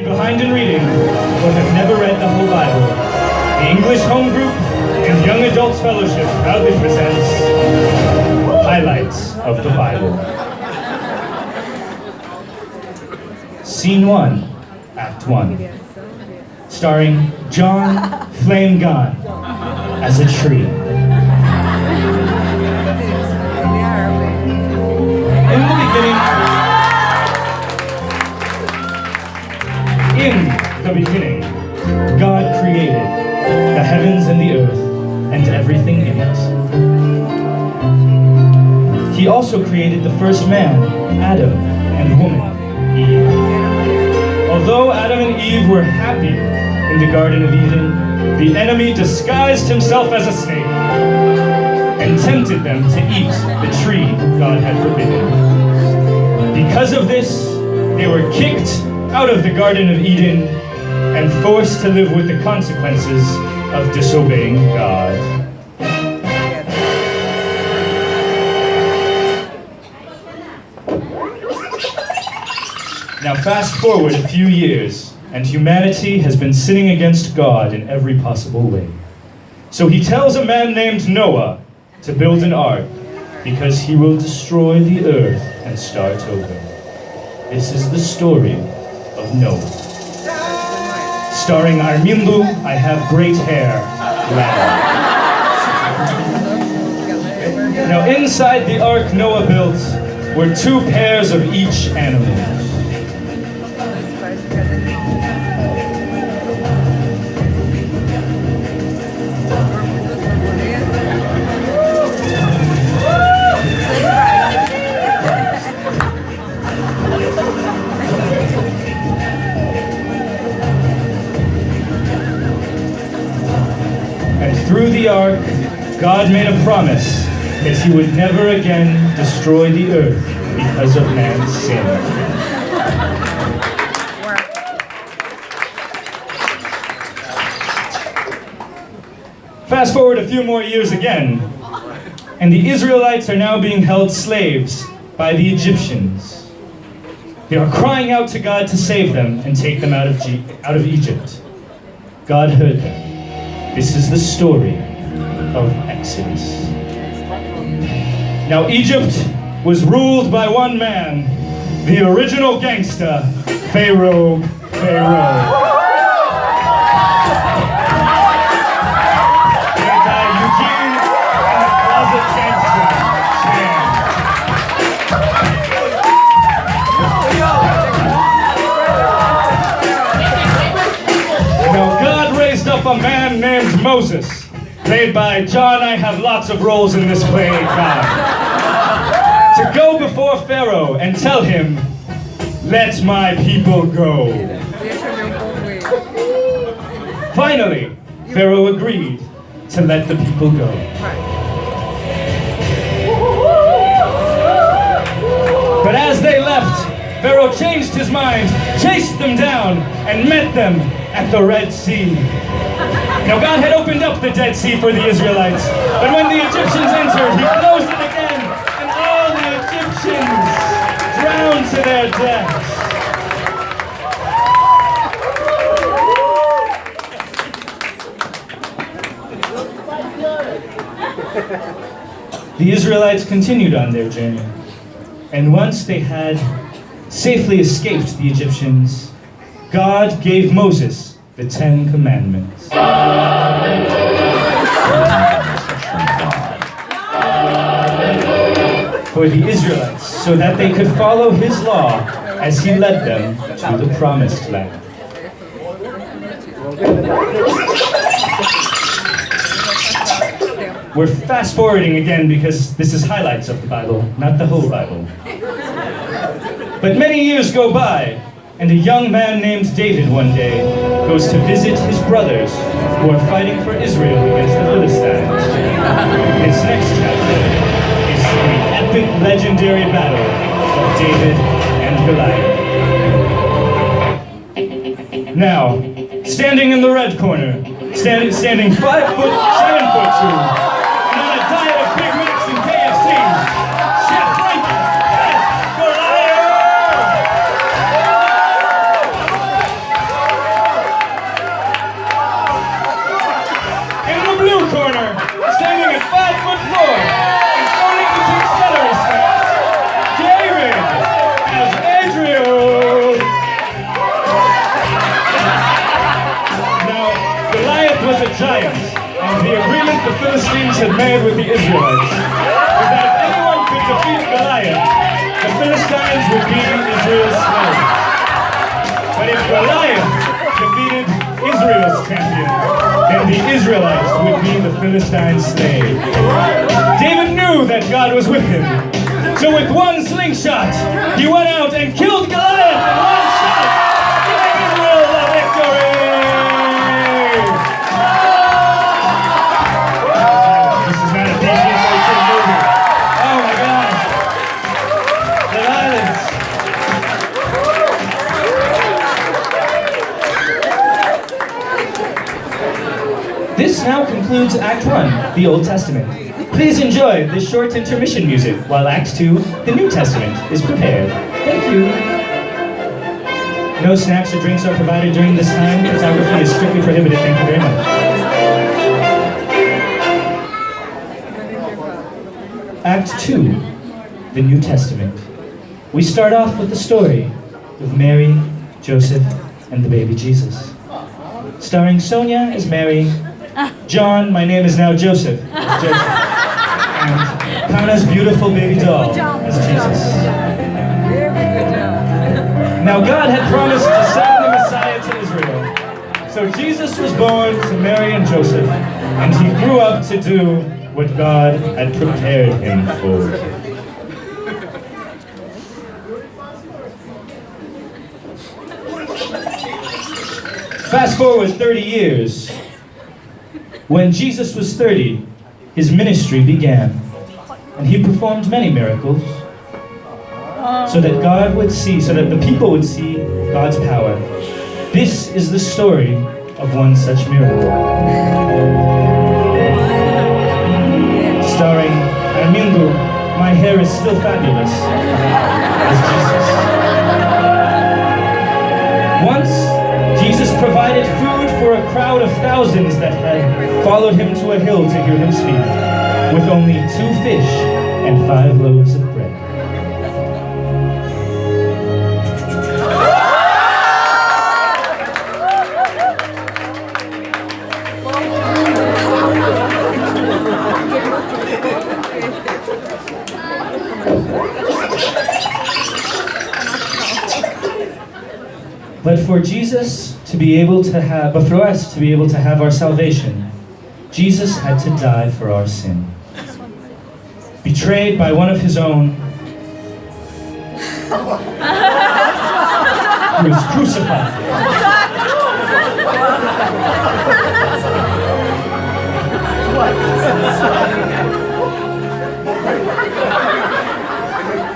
Behind in reading, but have never read the whole Bible, the English Home Group and Young Adults Fellowship proudly presents Highlights of the Bible. Scene 1, Act 1. Starring John Flame Gone as a tree. In the beginning, God created the heavens and the earth and everything in it. He also created the first man, Adam, and woman, Eve. Although Adam and Eve were happy in the Garden of Eden, the enemy disguised himself as a snake and tempted them to eat the tree God had forbidden. Because of this, they were kicked out of the Garden of Eden and forced to live with the consequences of disobeying God. Now fast forward a few years, and humanity has been sinning against God in every possible way. So he tells a man named Noah to build an ark, because he will destroy the earth and start over. This is the story of Noah. Starring Armindu, I Have Great Hair, Ladder. Now inside the ark Noah built were 2 pairs of each animal. Through the ark, God made a promise that he would never again destroy the earth because of man's sin. Fast forward a few more years again, and the Israelites are now being held slaves by the Egyptians. They are crying out to God to save them and take them out of Egypt. God heard them. This is the story of Exodus. Now Egypt was ruled by one man, the original gangster, Pharaoh. A man named Moses, played by John. I have lots of roles in this play, God. To go before Pharaoh and tell him, let my people go. Finally, Pharaoh agreed to let the people go. But as they left, Pharaoh changed his mind, chased them down, and met them at the Red Sea. Now God had opened up the Dead Sea for the Israelites, but when the Egyptians entered, he closed it again, and all the Egyptians drowned to their deaths. The Israelites continued on their journey, and once they had safely escaped the Egyptians, God gave Moses the 10 Commandments. For the Israelites, so that they could follow his law as he led them to the promised land. We're fast forwarding again because this is highlights of the Bible, not the whole Bible. But many years go by, and a young man named David one day goes to visit his brothers who are fighting for Israel against the Philistines. This next chapter is the epic legendary battle of David and Goliath. Now, standing in the red corner, standing 5'7" and on a diet of Big Macs and KFC, Chef Frankie as Goliath! the Philistines had made with the Israelites was that if anyone could defeat Goliath, the Philistines would be Israel's slaves. But if Goliath defeated Israel's champion, then the Israelites would be the Philistines' slave. David knew that God was with him. So with one slingshot, he went out and killed Goliath in one shot, giving Israel the victory! This is not a PG-13 movie. Oh my God! The violence! This now concludes Act 1, the Old Testament. Please enjoy this short intermission music while Act 2, the New Testament, is prepared. Thank you. No snacks or drinks are provided during this time. Photography is strictly prohibited. Thank you very much. Act 2, the New Testament. We start off with the story of Mary, Joseph, and the baby Jesus. Starring Sonia as Mary, John, my name is now Joseph, as Joseph. And Hannah's beautiful baby doll as Jesus. Now God had promised to send the Messiah to Israel. So Jesus was born to Mary and Joseph, and he grew up to do what God had prepared him for. Fast forward 30 years. When Jesus was 30, his ministry began, and he performed many miracles so that God would see, so that the people would see God's power. This is the story of one such miracle. Starring Armindo, my hair is still fabulous, as Jesus. Once, Jesus provided food for a crowd of thousands that had followed him to a hill to hear him speak, with only 2 fish and 5 loaves of bread. But for Jesus to be able to have, but for us to be able to have our salvation, Jesus had to die for our sin. Betrayed by one of his own, he was crucified.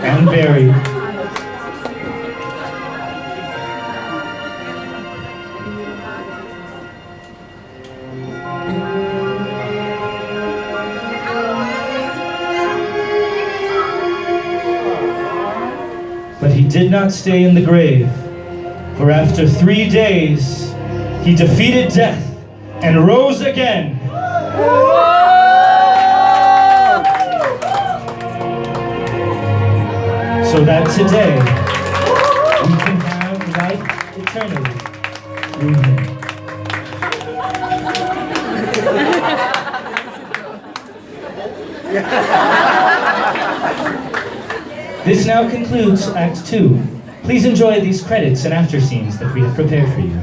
And buried. But he did not stay in the grave, for after 3 days, he defeated death and rose again. So that today, we can have life eternally through him. This now concludes Act 2. Please enjoy these credits and after scenes that we have prepared for you.